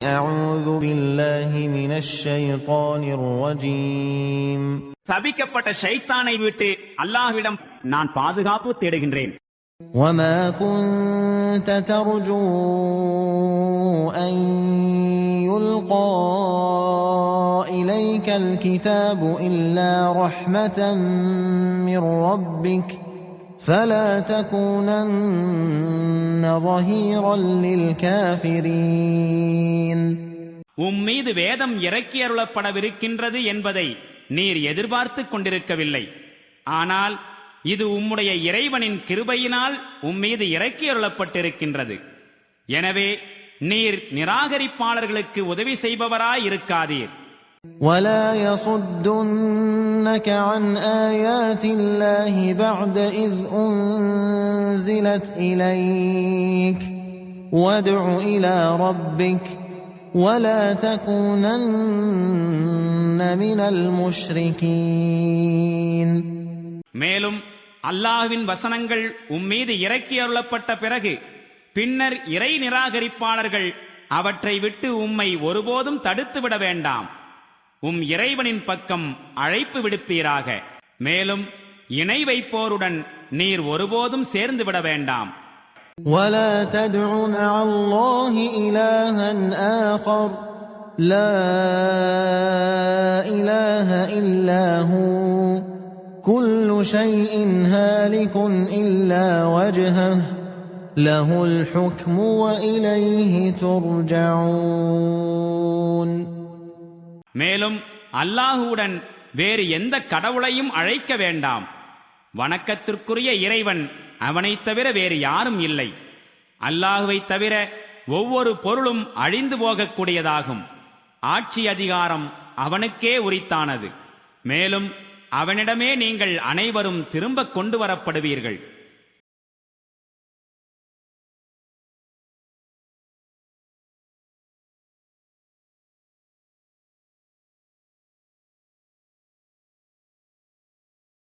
أعوذ بالله من الشيطان الرجيم. சபிக்கப்பட்ட ஷைத்தானை விட்டு அல்லாஹ்விடம் நான் பாதுகாப்பு தேடுகின்றேன். وما كنت ترجو أن يلقى إليك الكتاب إلا رحمة من ربك فلا تكونن ظهيرا للكافرين. மீது வேதம் இறக்கி அருளப்படவிருக்கின்றது என்பதை நீர் எதிர்பார்த்துக் கொண்டிருக்கவில்லை. ஆனால் இது உம்முடைய இறைவனின் கிருபையினால் மீது இறக்கி அருளப்பட்டிருக்கின்றது. எனவே நீர் நிராகரிப்பாளர்களுக்கு உதவி செய்பவராயிருக்காதீர். ولا يصدنك عن آيات الله بعد إذ أنزلت إليك وادع إلى ربك ولا تكونن من المشركين. மேலும் அல்லாஹ்வின் வசனங்கள் மீது இறக்கி அருளப்பட்ட பிறகு பின்னர் இறை நிராகரிப்பாளர்கள் அவற்றை விட்டு உம்மை ஒருபோதும் தடுத்துவிட வேண்டாம். இறைவனின் பக்கம் அழைப்பு விடுப்பீராக. மேலும் இணை வைப்போருடன் நீர் ஒருபோதும் சேர்ந்து விட வேண்டாம். ولا تدع مع الله إلها آخر لا إله إلا هو كل شيء هالك إلا وجهه له الحكم وإليه ترجعون. மேலும் அல்லாஹுவுடன் வேறு எந்த கடவுளையும் அழைக்க வேண்டாம். வணக்கத்திற்குரிய இறைவன் அவனைத் தவிர வேறு யாரும் இல்லை. அல்லாஹுவை தவிர ஒவ்வொரு பொருளும் அழிந்து போகக்கூடியதாகும். ஆட்சி அதிகாரம் அவனுக்கே உரித்தானது. மேலும் அவனிடமே நீங்கள் அனைவரும் திரும்ப கொண்டு வரப்படுவீர்கள்.